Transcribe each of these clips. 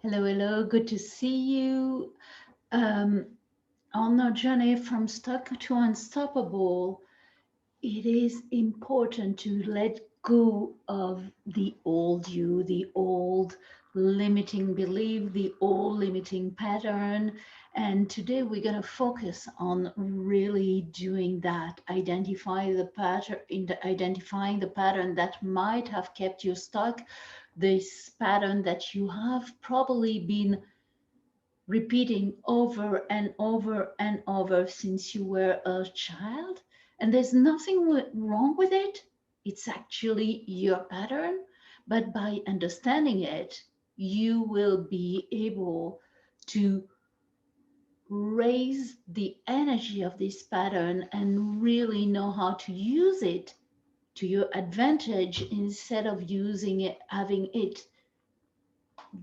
Hello, hello. Good to see you. Um, on our journey from stuck to unstoppable, it is important to let go of the old you, the old limiting belief, the old limiting pattern. And today we're going to focus on really doing that, identifying the pattern that might have kept you stuck, this pattern that you have probably been repeating over and over and over since you were a child. And there's nothing wrong with it. It's actually your pattern. But by understanding it, you will be able to raise the energy of this pattern and really know how to use it to your advantage instead of using it, having it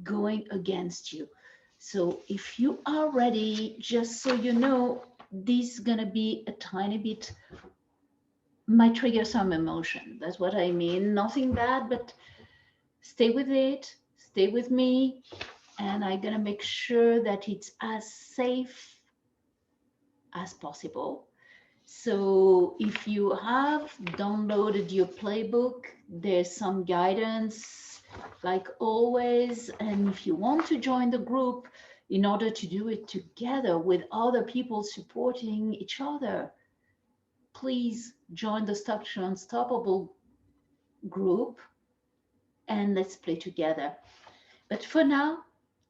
going against you. So if you are ready, just so you know, this is gonna be a tiny bit, might trigger some emotion. That's what I mean. Nothing bad, but stay with it, stay with me, and I'm gonna make sure that it's as safe as possible. So if you have downloaded your playbook, there's some guidance like always. And if you want to join the group in order to do it together with other people supporting each other, please join the Stuck to Unstoppable group and let's play together. But for now,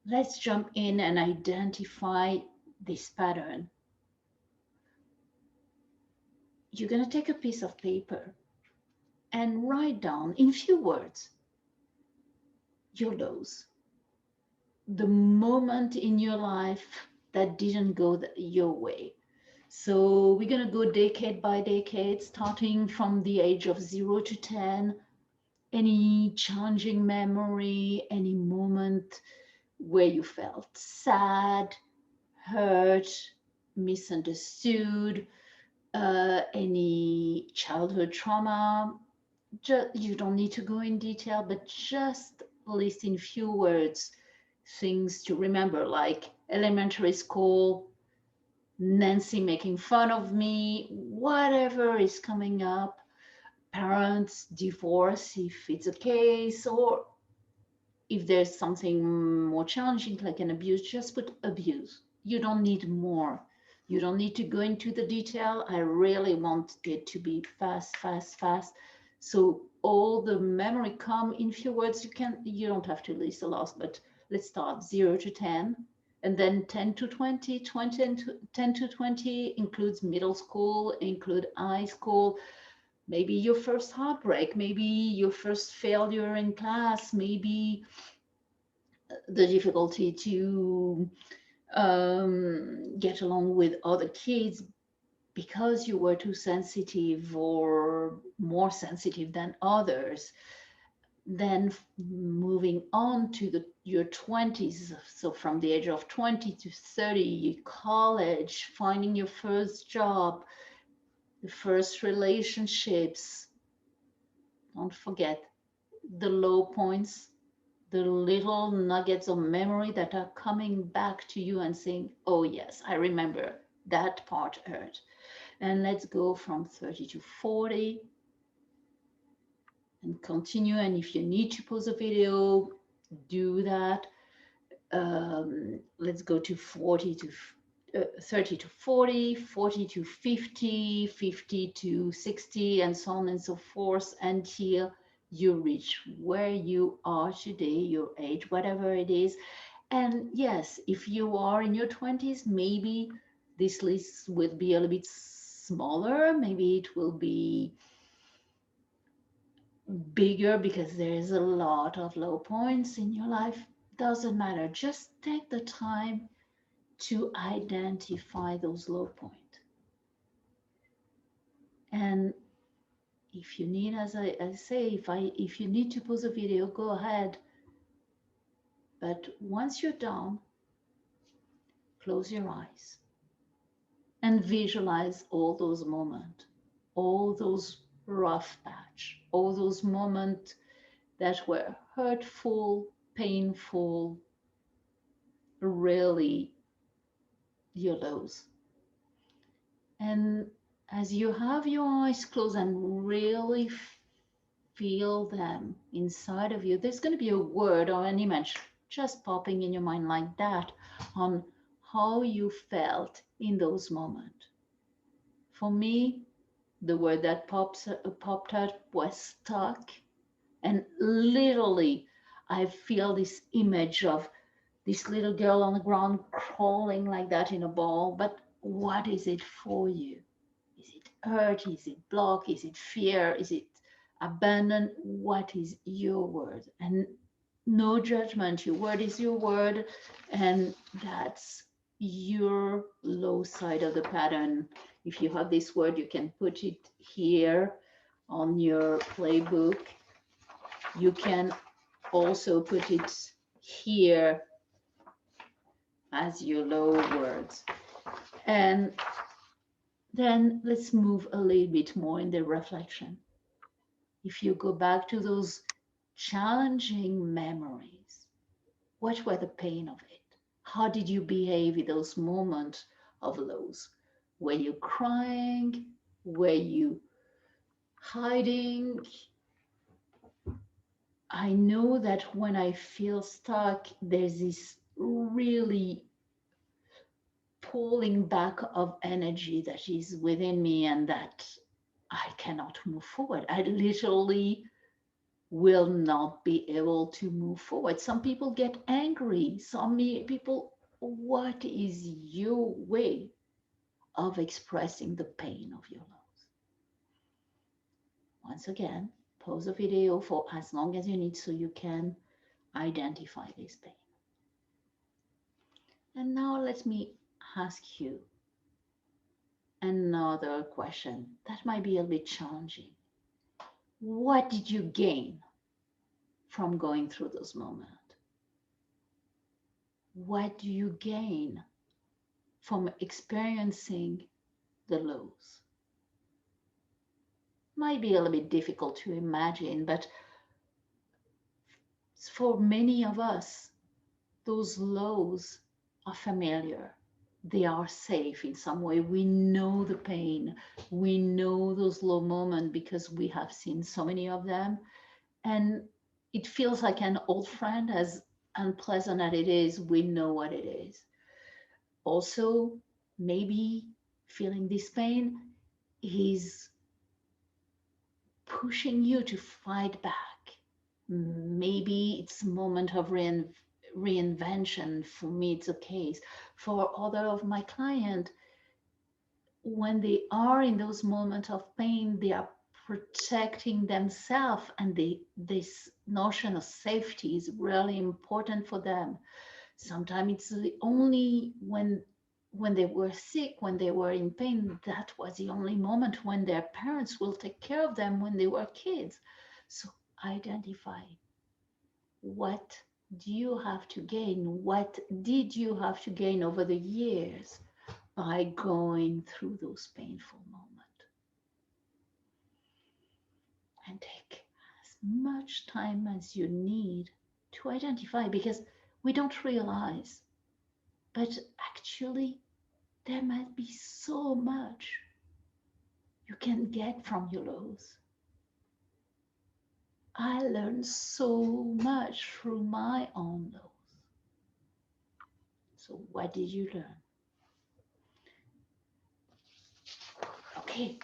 let's jump in and identify this pattern. You're going to take a piece of paper and write down in few words your lows, the moment in your life that didn't go your way. So we're going to go decade by decade, starting from the age of 0 to 10. Any challenging memory, any moment where you felt sad, hurt, misunderstood, any childhood trauma. You don't need to go in detail, but just list in few words things to remember, like elementary school, Nancy making fun of me, whatever is coming up, parents, divorce, if it's a case, or if there's something more challenging like an abuse, just put abuse. You don't need more. You don't need to go into the detail. I really want it to be fast, fast, fast. So all the memory come in few words. You don't have to list a lot, but let's start 0 to 10, and then 10 to 20, 20 and 10 to 20 includes middle school, include high school, maybe your first heartbreak, maybe your first failure in class, maybe the difficulty to get along with other kids because you were too sensitive or more sensitive than others. Then moving on to your 20s, so from the age of 20 to 30, college, finding your first job, the first relationships. Don't forget the low points, the little nuggets of memory that are coming back to you and saying, oh, yes, I remember that part hurt. And let's go from 30 to 40 and continue. And if you need to pause a video, do that. Let's go to 30 to 40, 40 to 50, 50 to 60, and so on and so forth until you reach where you are today, your age, whatever it is. And yes, if you are in your 20s, maybe this list will be a little bit smaller. Maybe it will be bigger because there is a lot of low points in your life. Doesn't matter. Just take the time to identify those low points. And if you need, as I say, if you need to pause a video, go ahead. But once you're done, close your eyes and visualize all those moments, all those rough patch, all those moments that were hurtful, painful, really your lows. And as you have your eyes closed and really feel them inside of you, there's going to be a word or an image just popping in your mind like that on how you felt in those moments. For me, the word that popped out was stuck. And literally, I feel this image of this little girl on the ground crawling like that in a ball. But what is it for you? Is it hurt? Is it block? Is it fear? Is it abandon? What is your word? And no judgment. Your word is your word. And that's your low side of the pattern. If you have this word, you can put it here on your playbook. You can also put it here as your low words. And then let's move a little bit more in the reflection. If you go back to those challenging memories, what were the pain of it? How did you behave in those moments of lows? Were you crying? Were you hiding? I know that when I feel stuck, there's this really pulling back of energy that is within me and that I cannot move forward. I literally will not be able to move forward. Some people get angry. Some people, what is your way of expressing the pain of your loss? Once again, pause the video for as long as you need so you can identify this pain. And now let me ask you another question that might be a bit challenging. What did you gain from going through those moments? What do you gain from experiencing the lows? Might be a little bit difficult to imagine, but for many of us, those lows are familiar. They are safe in some way. We know the pain. We know those low moments because we have seen so many of them. And it feels like an old friend, as unpleasant as it is, we know what it is. Also, maybe feeling this pain is pushing you to fight back. Maybe it's a moment of reinvention. For me, it's a case. For other of my clients, when they are in those moments of pain, they are protecting themselves, and this notion of safety is really important for them. Sometimes it's the only when they were sick, when they were in pain, that was the only moment when their parents will take care of them when they were kids. So identify, what do you have to gain? What did you have to gain over the years by going through those painful moments? And take as much time as you need to identify, because we don't realize, but actually there might be so much you can get from your lows. I learned so much through my own lows. So what did you learn? Okay,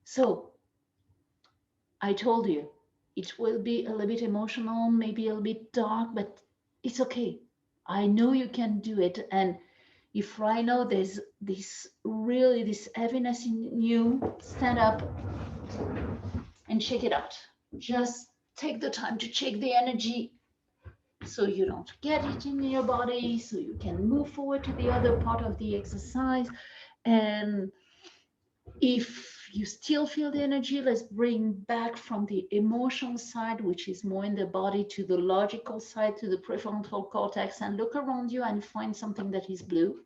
so I told you it will be a little bit emotional, maybe a little bit dark, but it's okay. I know you can do it. And if right now there's this heaviness in you, stand up and check it out. Just take the time to check the energy so you don't get it in your body, so you can move forward to the other part of the exercise. And if you still feel the energy, let's bring back from the emotional side, which is more in the body, to the logical side, to the prefrontal cortex, and look around you and find something that is blue.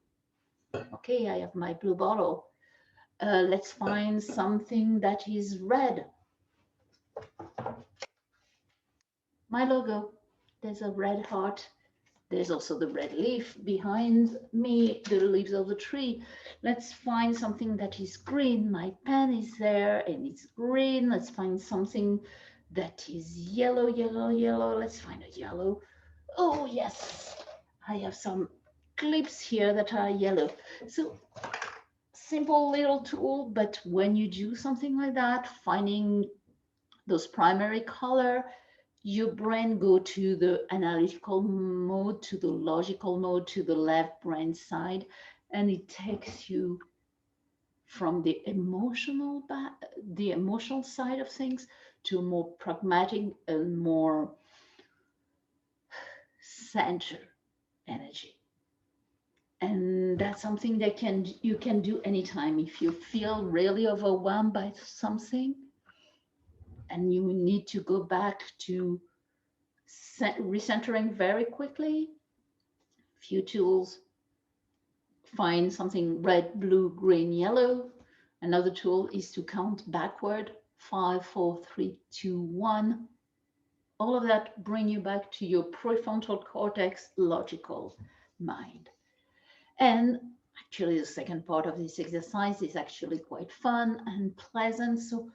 Okay, I have my blue bottle. Let's find something that is red. My logo, there's a red heart There's also the red leaf behind me, the leaves of the tree. Let's find something that is green. My pen is there and it's green. Let's find something that is yellow, yellow, yellow. Let's find a yellow. Oh, yes, I have some clips here that are yellow. So simple little tool, but when you do something like that, finding those primary color, your brain go to the analytical mode, to the logical mode, to the left brain side, and it takes you from the emotional side of things to a more pragmatic and more center energy. And that's something that you can do anytime. If you feel really overwhelmed by something and you need to go back to recentering very quickly, few tools. Find something red, blue, green, yellow. Another tool is to count backward, 5, 4, 3, 2, 1. All of that bring you back to your prefrontal cortex logical mind. And actually the second part of this exercise is actually quite fun and pleasant. So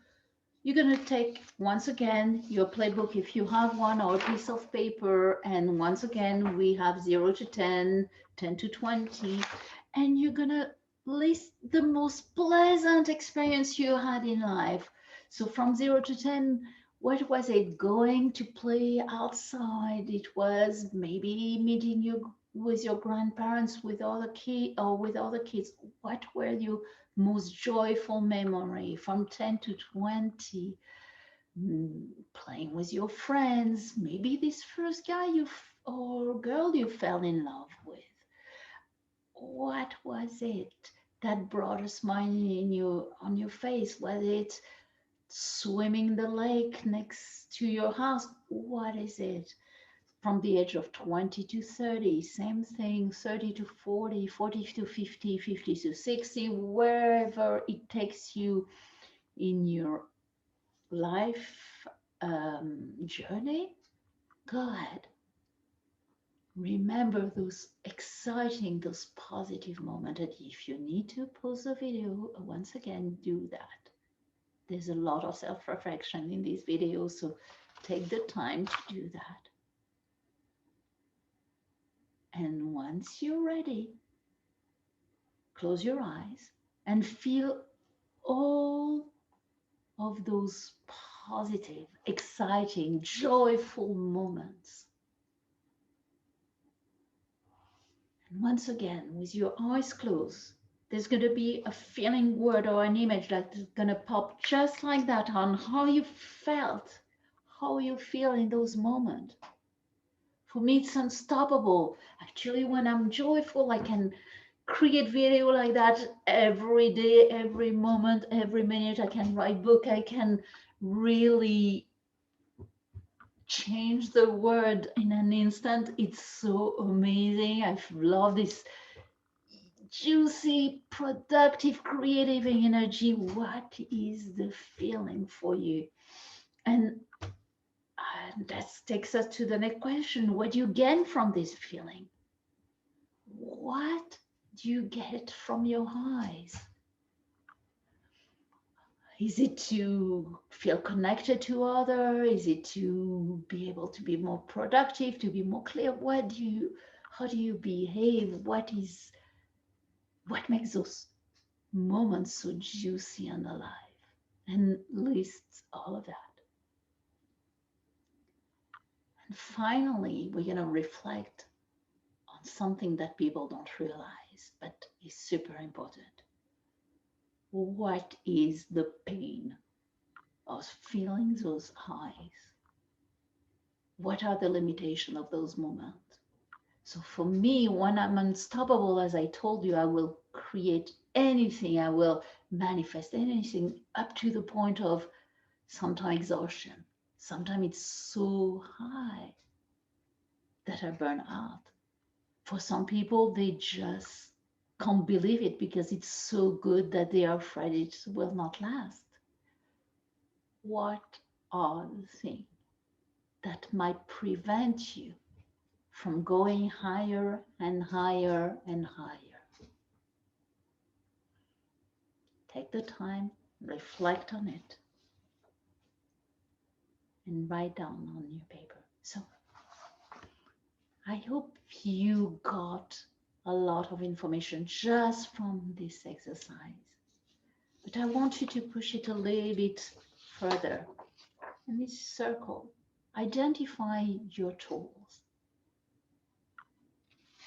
you're going to take, once again, your playbook if you have one, or a piece of paper. And once again, we have 0 to 10, 10 to 20. And you're going to list the most pleasant experience you had in life. So from 0 to 10, what was it? Going to play outside. It was maybe meeting you with your grandparents, with other kids, or with other kids. What were your most joyful memory? From 10 to 20? Playing with your friends, maybe this first guy or girl you fell in love with. What was it that brought a smile on your face? Was it swimming in the lake next to your house? What is it? From the age of 20 to 30, same thing, 30 to 40, 40 to 50, 50 to 60, wherever it takes you in your life journey. Go ahead. Remember those exciting, those positive moments. And if you need to pause the video, once again, do that. There's a lot of self-reflection in these videos, so take the time to do that. And once you're ready, close your eyes and feel all of those positive, exciting, joyful moments. And once again, with your eyes closed, there's going to be a feeling word or an image that's going to pop just like that on how you felt, how you feel in those moments. For me, it's unstoppable. Actually, when I'm joyful, I can create video like that every day, every moment, every minute. I can write book. I can really change the world in an instant. It's so amazing. I love this juicy, productive, creative energy. What is the feeling for you? And that takes us to the next question. What do you gain from this feeling? What do you get from your eyes? Is it to feel connected to others? Is it to be able to be more productive, to be more clear? How do you behave? What makes those moments so juicy and alive? And lists all of that. And finally, we're going to reflect on something that people don't realize, but is super important. What is the pain of feeling those highs? What are the limitations of those moments? So for me, when I'm unstoppable, as I told you, I will create anything, I will manifest anything up to the point of sometimes exhaustion. Sometimes it's so high that I burn out. For some people, they just can't believe it because it's so good that they are afraid it will not last. What are the things that might prevent you from going higher and higher and higher. Take the time, reflect on it, and write down on your paper. So I hope you got a lot of information just from this exercise. But I want you to push it a little bit further. In this circle, identify your tools.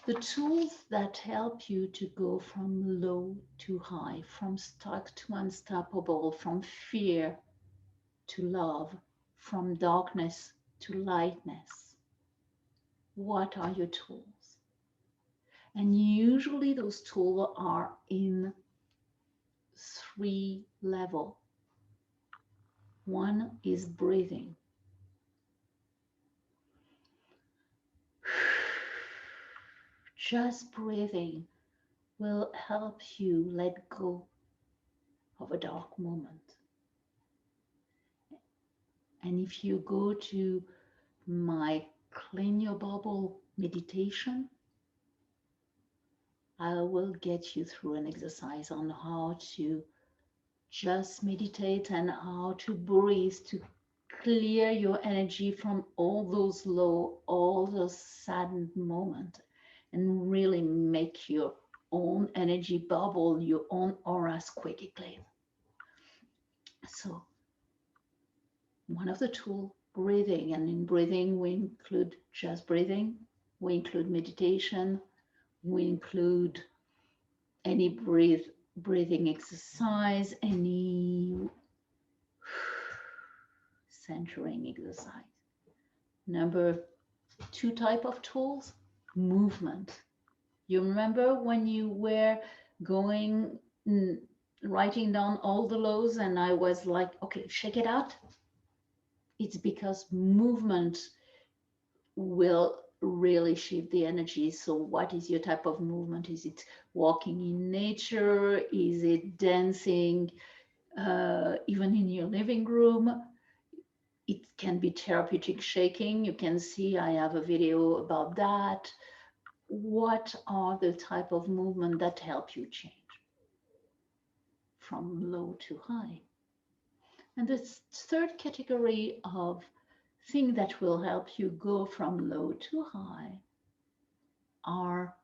The tools that help you to go from low to high, from stuck to unstoppable, from fear to love, from darkness to lightness. What are your tools? And usually those tools are in 3 levels. One is breathing. Just breathing will help you let go of a dark moment. And if you go to my Clean Your Bubble meditation, I will get you through an exercise on how to just meditate and how to breathe to clear your energy from all those low, all those saddened moments, and really make your own energy bubble, your own aura squeaky clean. So one of the tools, breathing, and in breathing we include just breathing, we include meditation, we include any breathing exercise, any centering exercise. Number 2 type of tools, movement. You remember when you were going, writing down all the lows and I was like, okay, shake it out? It's because movement will really shift the energy. So what is your type of movement? Is it walking in nature? Is it dancing even in your living room? It can be therapeutic shaking. You can see I have a video about that. What are the type of movement that help you change from low to high? And the third category of thing that will help you go from low to high are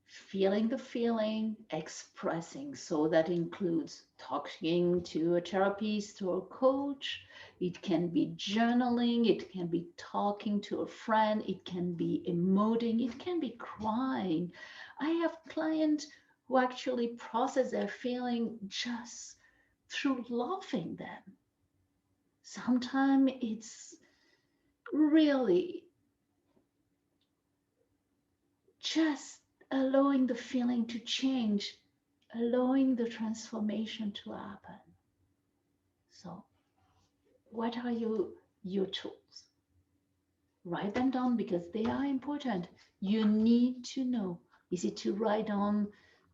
feeling the feeling, expressing. So that includes talking to a therapist or a coach. It can be journaling. It can be talking to a friend. It can be emoting. It can be crying. I have clients who actually process their feeling just through laughing them. Sometimes it's really just allowing the feeling to change, allowing the transformation to happen. So, what are your tools? Write them down because they are important. You need to know. Is it to write down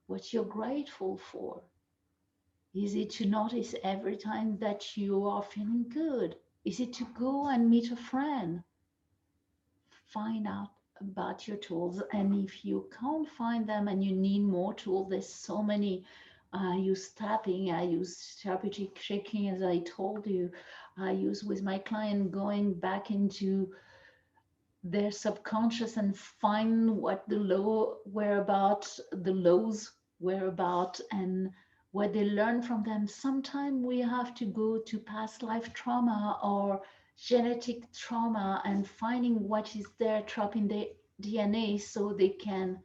what you're grateful for? Is it to notice every time that you are feeling good? Is it to go and meet a friend? Find out about your tools, and if you can't find them and you need more tools, there's so many. I use tapping, I use therapeutic shaking, as I told you. I use with my client going back into their subconscious and find what the lows were about and what they learn from them. Sometimes we have to go to past life trauma or genetic trauma and finding what is there trapped in the DNA so they can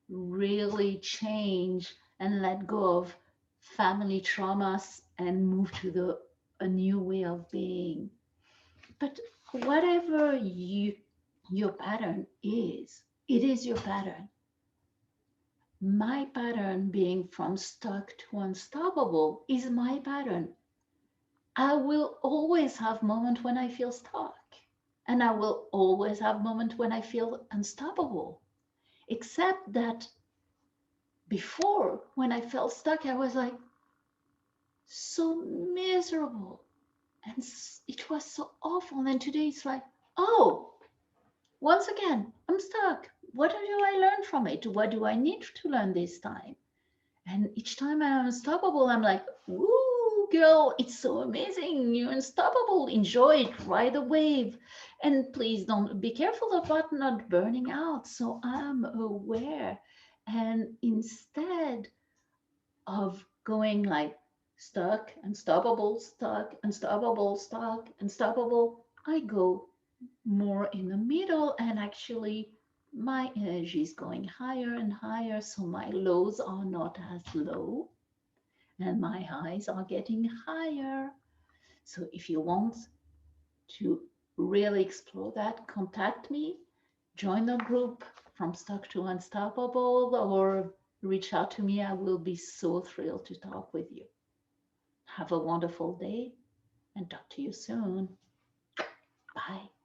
really change and let go of family traumas and move to a new way of being. But whatever your pattern is, it is your pattern. My pattern being from stuck to unstoppable is my pattern. I will always have moments when I feel stuck, and I will always have moments when I feel unstoppable. Except that before, when I felt stuck, I was like so miserable and it was so awful. And today it's like, oh, Once again, I'm stuck. What do I learn from it? What do I need to learn this time? And each time I'm unstoppable, I'm like, woo, girl, it's so amazing. You're unstoppable. Enjoy it. Ride the wave. And please don't be careful about not burning out. So I'm aware. And instead of going like stuck, unstoppable, stuck, unstoppable, stuck, unstoppable, I go more in the middle, and actually my energy is going higher and higher, so my lows are not as low and my highs are getting higher. So if you want to really explore that, contact me, join the group From Stuck to Unstoppable, or reach out to me. I will be so thrilled to talk with you. Have a wonderful day and talk to you soon. Bye.